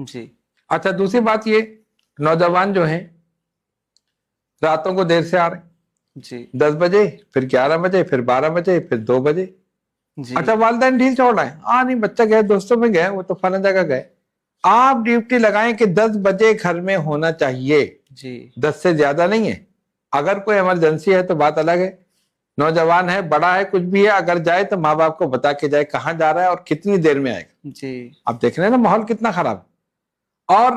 جی اچھا دوسری بات یہ، نوجوان جو ہیں راتوں کو دیر سے آ رہے ہیں، جی 10 بجے، پھر 11 بجے، پھر 12 بجے، پھر 2 بجے. جی اچھا والدین ڈھیل چھوڑ رہے ہیں، نہیں بچہ گئے دوستوں میں گئے، وہ تو فلاں جگہ گئے. آپ ڈیوٹی لگائیں کہ 10 بجے گھر میں ہونا چاہیے، جی 10 سے زیادہ نہیں ہے. اگر کوئی ایمرجنسی ہے تو بات الگ ہے، نوجوان ہے بڑا ہے کچھ بھی ہے، اگر جائے تو ماں باپ کو بتا کے جائے کہاں جا رہا ہے اور کتنی دیر میں آئے گا. جی اب دیکھ رہے ہیں نا ماحول کتنا خراب ہے. اور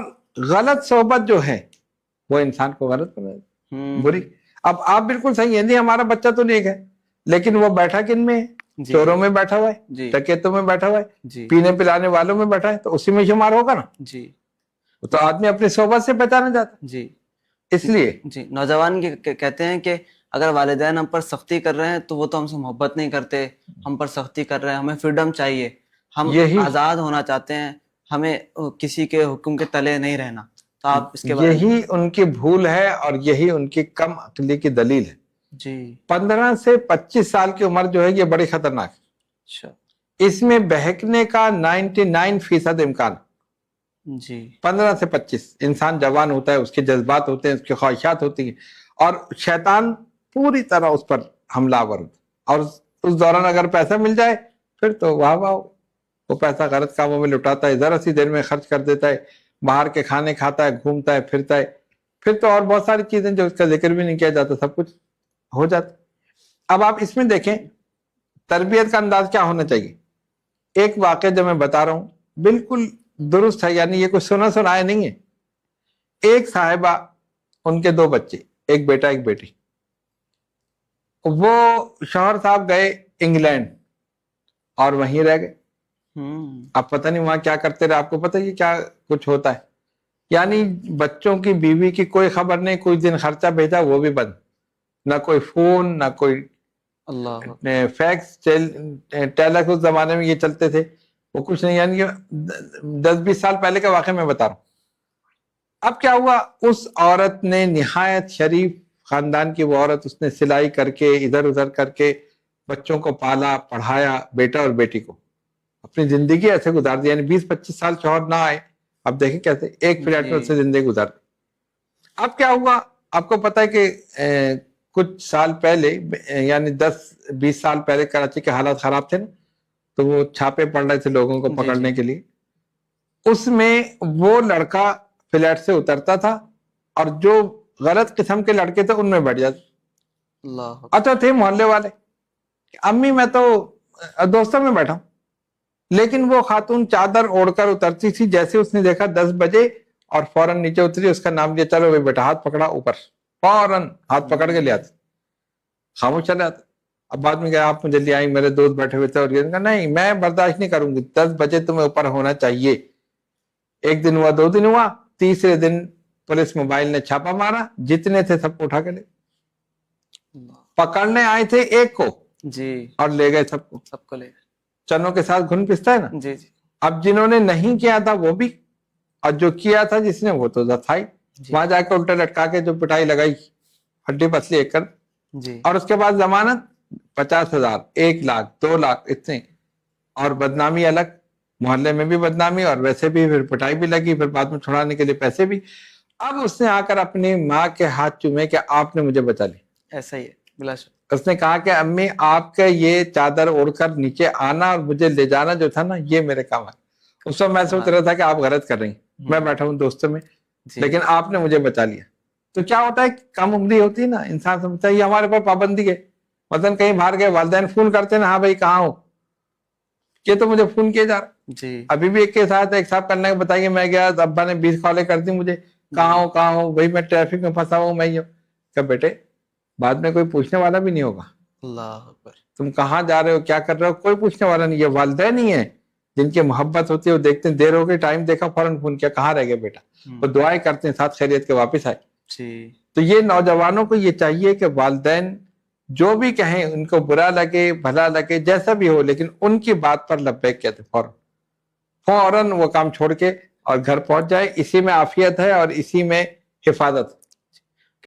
غلط صحبت جو ہے وہ انسان کو غلط بنا بری. اب آپ بالکل صحیح ہے، نہیں ہمارا بچہ تو نیک ہے، لیکن وہ بیٹھا کن میں ہے؟ جی چوروں میں بیٹھا ہوا ہے، جی ڈکیتوں میں بیٹھا ہوا ہے، جی پینے پلانے والوں میں بیٹھا ہے، تو اسی میں شمار ہوگا نا. جی تو آدمی اپنی صحبت سے پہچانا جاتا جی ہے. اس لیے جی نوجوان کہتے ہیں کہ اگر والدین ہم پر سختی کر رہے ہیں تو وہ تو ہم سے محبت نہیں کرتے، ہم پر سختی کر رہے ہیں، ہمیں فریڈم چاہیے، ہم آزاد ہونا چاہتے ہیں، ہمیں کسی کے حکم کے تلے نہیں رہنا. تو آپ اس کے بارے میں. یہی ان کی بھول ہے اور یہی ان کی کم عقلی کی دلیل ہے. جی 15 سے 25 سال کی عمر جو ہے یہ بڑی خطرناک ہے. اچھا اس میں بہکنے کا 99% امکان. جی 15 سے 25 انسان جوان ہوتا ہے، اس کے جذبات ہوتے ہیں، اس کی خواہشات ہوتی ہیں، اور شیطان پوری طرح اس پر حملہ آور ہوتا ہے. اور اس دوران اگر پیسہ مل جائے پھر تو واہ واہ، وہ پیسہ غلط کاموں میں لٹاتا ہے، ذرا سی دیر میں خرچ کر دیتا ہے، باہر کے کھانے کھاتا ہے، گھومتا ہے پھرتا ہے، پھر تو اور بہت ساری چیزیں جو اس کا ذکر بھی نہیں کیا جاتا سب کچھ ہو جاتا. اب آپ اس میں دیکھیں تربیت کا انداز کیا ہونا چاہیے. ایک واقعہ جو میں بتا رہا ہوں بالکل درست ہے، یعنی یہ کچھ سنا سنایا نہیں ہے. ایک صاحبہ، ان کے 2 بچے، ایک بیٹا ایک بیٹی. وہ شوہر صاحب گئے انگلینڈ اور وہیں رہ گئے. اب پتہ نہیں وہاں کیا کرتے رہے، آپ کو پتہ یہ کیا کچھ ہوتا ہے. یعنی بچوں کی بیوی کی کوئی خبر نہیں، کچھ دن خرچہ بھیجا وہ بھی بند، نہ کوئی فون نہ کوئی اللہ فیکس. ٹیلک اس زمانے میں یہ چلتے تھے، وہ کچھ نہیں. یعنی 10-20 سال پہلے کا واقعہ میں بتا رہا ہوں. اب کیا ہوا، اس عورت نے نہایت شریف خاندان کی وہ عورت، اس نے سلائی کر کے ادھر ادھر کر کے بچوں کو پالا پڑھایا، بیٹا اور بیٹی کو اپنی زندگی ایسے گزار دی. یعنی 20-25 سال شوہر نہ آئے، اب دیکھیں کیسے ایک فلیٹ میں اس سے زندگی گزار دی. اب کیا ہوا آپ کو پتہ ہے کہ کچھ سال پہلے، یعنی 10-20 سال پہلے کراچی کے حالات خراب تھے نا، تو وہ چھاپے پڑ رہے تھے لوگوں کو پکڑنے کے لیے. اس میں وہ لڑکا فلیٹ سے اترتا تھا اور جو غلط قسم کے لڑکے تھے ان میں بیٹھ جاتے. اللہ اچھا تھے محلے والے، امی میں تو دوستوں میں بیٹھا ہوں، لیکن وہ خاتون چادر اوڑھ کر اترتی تھی جیسے اس نے دیکھا 10 بجے اور فوراً نیچے اتری، اس کا نام لیا، چلو بھائی بیٹا، ہاتھ پکڑا اوپر، فوراً ہاتھ پکڑ کے لے آتے، خاموش چلے آتے. اب بعد میں گیا آپ مجھے لے آئی، میرے دوست بیٹھے ہوئے تھے اور یہ کہا نہیں میں برداشت نہیں کروں گی، 10 بجے تمہیں اوپر ہونا چاہیے. ایک دن ہوا، 2 دن ہوا، تیسرے دن پولیس موبائل نے چھاپا مارا، جتنے تھے سب کو اٹھا کے لے. پکڑنے آئے تھے ایک کو جی اور لے گئے سب کو لے چنوں کے ساتھ گھن پستا ہے نا. جی اب جنہوں نے نہیں کیا تھا وہ بھی، اور جو کیا تھا جس نے وہ تو تھا. وہاں جا کے الٹا لٹکا کے جو پٹائی لگائی، ہڈی پسلی ایک کر. اور اس کے بعد ضمانت 50,000، 1,00,000، 2,00,000 اتنے، اور بدنامی الگ، محلے میں بھی بدنامی، اور ویسے بھی پھر پٹائی بھی لگی، پھر بعد میں چھڑانے کے لیے پیسے بھی. اب اس نے آ کر اپنی ماں کے ہاتھ چومے کہ آپ نے مجھے بچا لی. ایسا ہی ہے بلا شک. اس نے کہا کہ امی آپ کا یہ چادر اوڑھ کر نیچے آنا اور مجھے لے جانا جو تھا نا، یہ میرے کام ہے. اس وقت میں سوچ رہا تھا کہ آپ غلط کر رہی ہیں، میں بیٹھا ہوں دوستوں میں، لیکن آپ نے مجھے بچا لیا. تو کیا ہوتا ہے، کم عمری ہوتی ہے نا، انسان سمجھتا ہے یہ ہمارے پر پابندی ہے. مثلا کہیں باہر گئے، والدین فون کرتے ہیں، ہاں بھائی کہاں ہو، یہ تو مجھے فون کیا جا رہا. ابھی بھی ایک کے ساتھ ایک صاحب کرنے بتائیے، میں گیا ابا نے 20 کالیں کر دی مجھے، کہاں ہو بھائی، میں ٹریفک میں پھنسا ہوں، میں کہ بیٹے بعد میں کوئی پوچھنے والا بھی نہیں ہوگا. اللہ اکبر. تم کہاں جا رہے ہو، کیا کر رہے ہو، کوئی پوچھنے والا نہیں. یہ والدین ہی ہیں جن کی محبت ہوتی ہے، وہ دیکھتے ہیں دیر ہو گئی، ٹائم دیکھا فوراً فون کیا، کہاں رہ گئے بیٹا، وہ دعائیں کرتے ہیں ساتھ خیریت کے واپس آئے. تو یہ نوجوانوں کو یہ چاہیے کہ والدین جو بھی کہیں، ان کو برا لگے بھلا لگے جیسا بھی ہو، لیکن ان کی بات پر لبیک کہتے، فوراً وہ کام چھوڑ کے اور گھر پہنچ جائے. اسی میں عافیت ہے اور اسی میں حفاظت.